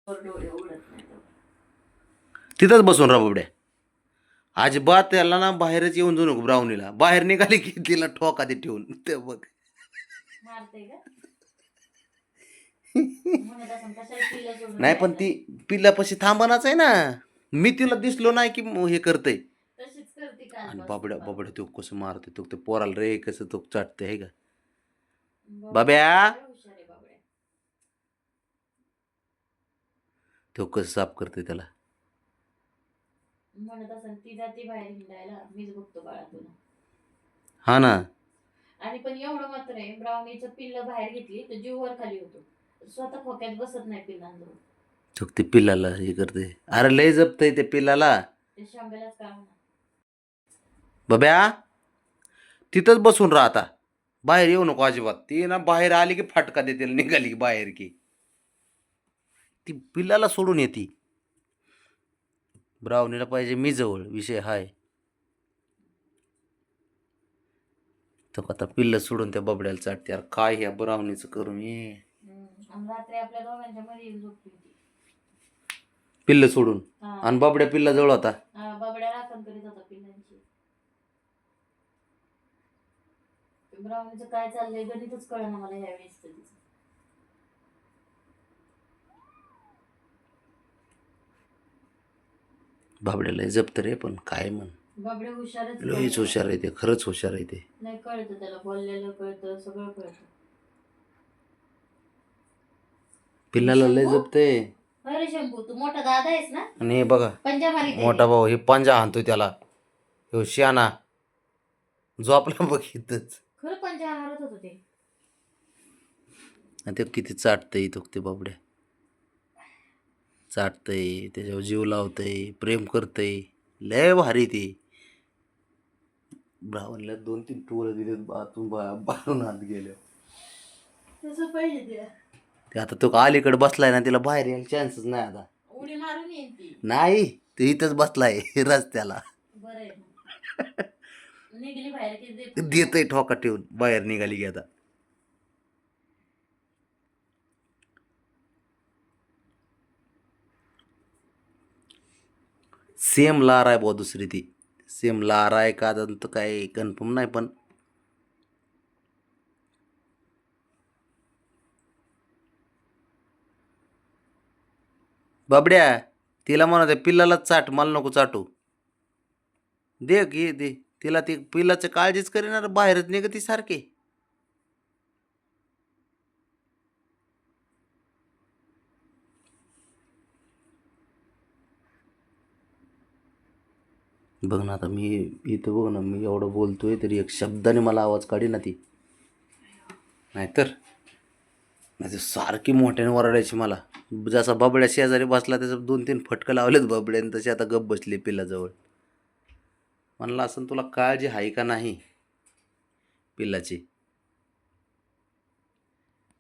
डोळे उघडत नाही तो. तिथंच बसून राहा बाबड्या. अजिबात त्याला ना बाहेरच येऊन जाऊ नको. ब्राउनीला बाहेर निघाली की तिला ठोका ते ठेवून ते बघ. मारते का म्हणत असं कशाला पिल्लं सोडून नाही पण जायचं. ती पिल्लापाशी थांबणाच आहे ना. मी तिला दिसलो नाही की हे करतय. तशीच करते आणि कालपासून बाबड्या बघ. बाबड्या तो कसं मारते तो ते पोराला रे कसं तो चाटते आहे का. बाबड्या बाब्या लय हुशार आहे बाबड्या. तो कसं साफ करते त्याला. म्हणत असं ती जाते बाहेर हिंडायला मीच बघतो बाळा तुला. हा ना. आणि पण एवढं मात्र आहे ब्राउनीचं पिल्ल बाहेर घेतली तर जीव वर खाली होतो. स्वतः खोक्यात बसत नाही पिल्लांजवळ. तो ते पिल्लाला हे करते. अरे लय जपतय ते पिल्लाला. ते शांब्यालाच काम ना. बाब्या तिथंच बसून राहा आता. बाहेर येऊ नको अजिबात. ती ना बाहेर आली की फटका देते निघाली की बाहेर की ती पिल्लाला सोडून येते. ब्राउनीला पाहिजे मी जवळ. विषय हाय तो आता पिल्ल सोडून त्या बबड्याला चाटते. यार काय ह्या ब्राउनीचं करू मी. आणि रात्री आपल्या दोघांच्या मध्ये झोपली होती. पिल्ल सोडून हा. आणि बबड्या पिल्ला जवळ होता. बाबड्या राखण करीत होता पिल्लांची. ब्राउनीचं काय चाललंय गणितच कळना मला ह्यावेळेस तर तिचं. बाबड्याला जपत रे पण काय म्हण. बाबड्या हुशारच लयच हुशार आहे ते. खरंच हुशार आहे ते. नाही कळतं त्याला बोललेलं कळतं सगळं कळतं. पिल्लाला लय जपते. अरे शंभू तू मोठा दादा आहेस ना. आणि हे बघा पंजा मारी मोठा भाऊ हे पंजा आणतोय त्याला. ह्यो शियाना झोपला बघितच. खरं पंजा मारत होतो ते. आणि ते किती चाटतंय तो ते बाबड्या. चाटतंय त्याच्यावर जीव लावतंय प्रेम करतंय. लय भारी ती. ब्राह्मणला 2-3 टोळ दिलेत बाथरूम बाहेरून आत गेले. तसं पाहिजे ते आता तो अलीकडे बसलाय ना तिला बाहेर यायला चान्सच नाही आता. उडी मारून येईन ती. नाही तो इथंच बसलाय रस्त्याला. बरं आहे निघली बाहेर की देतय ठोका ठेवून बाहेर निघाली की आता. सेम लार आहे बुवा दुसरी ती. सेम लार आहे का तर काही कन्फर्म नाही पण बाबड्या तिला म्हणा त्या पिल्लाला चाट मला नको चाटू. दे की दे तिला. ती पिल्लाची काळजीच करीणार बाहेरच निघती सारखी. बघ ना आता मी इथं बघ ना मी एवढं बोलतोय तरी एक शब्दाने मला आवाज काढी ना ती. नाहीतर नाही सारखी मोठ्याने ओरडायची मला. जसा बबड्या शेजारी बसला त्याचं 2-3 फटकं लावलेत बबड्याने तशी आता गप्प बसली पिल्लाजवळ. म्हणलं असं तुला काळजी आहे का नाही पिल्लाची.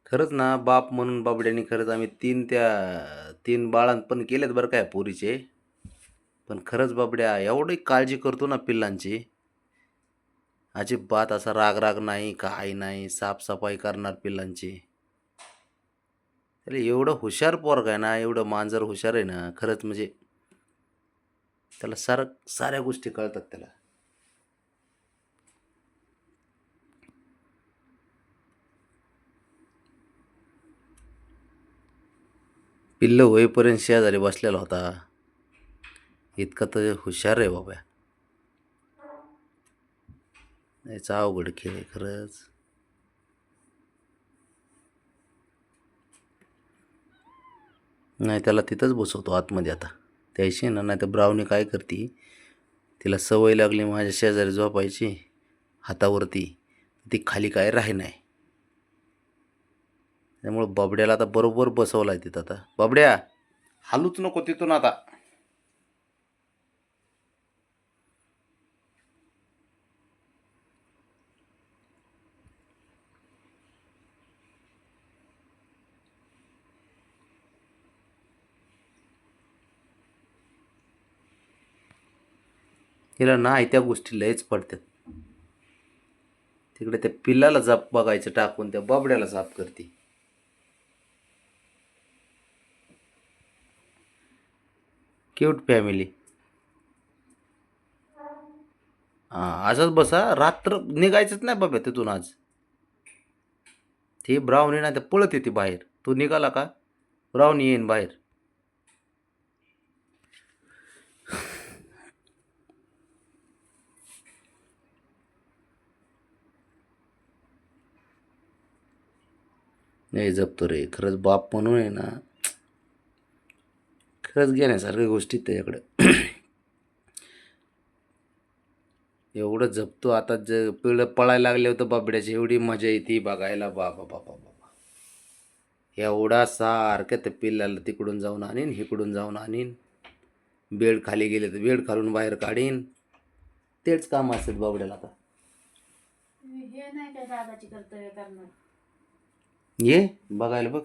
खरंच ना बाप म्हणून बाबड्याने खरंच आम्ही 3 बाळां पण केलेत बरं काय पोरीचे. पण खरंच बाबड्या एवढी काळजी करतो ना पिल्लांची. अजिबात असा राग नाही काही नाही. साफसफाई करणार पिल्लांची. त्याला एवढं हुशार पोरग आहे ना. एवढं मांजर हुशार आहे ना खरंच म्हणजे. त्याला साऱ्या गोष्टी कळतात त्याला. पिल्ल होईपर्यंत शेजारी बसलेला होता. इतका तर हुशार आहे बाबा. याचा अवघड खेळ आहे खरंच. नाही त्याला तिथंच बसवतो आतमध्ये आता. त्याशी ना नाही तर ब्राउनी काय करते तिला सवय लागली माझ्या शेजारी झोपायची हातावरती. ती खाली काय राही नाही. त्यामुळं बाबड्याला आता बरोबर बसवला आहे तिथं. आता बाबड्या हालूच नको तिथून आता. तिला नाही त्या गोष्टी लयच पडतात. तिकडे त्या पिल्लाला जाप बघायचं टाकून त्या बाबड्याला साफ करते. Cute family. हां असंच बसा, रात्र निघायचंच नाही बाबा तिथून आज. ती ब्राउनी नाही तर पळत येते बाहेर. तू निघाला का ब्राउनी येईन बाहेर. नाही जपतो रे खरंच, बाप म्हणून आहे ना, खरंच घेण्यासारख्या गोष्टी त्याच्याकडं. एवढं जपतो. आता पिळं पळायला लागले होतं बाबड्याची, एवढी मजा येते बघायला. बाबा बाबा बाबा, एवढा सारखं त्या पिल्लाला तिकडून जाऊन आणीन, इकडून जाऊन आणीन. बेड खाली गेले तर बेड खालून बाहेर काढीन. तेच काम असतात बाबड्याला. आता हे नाही काय दादाची कर्तव्य करणार. ये बघायला बघ.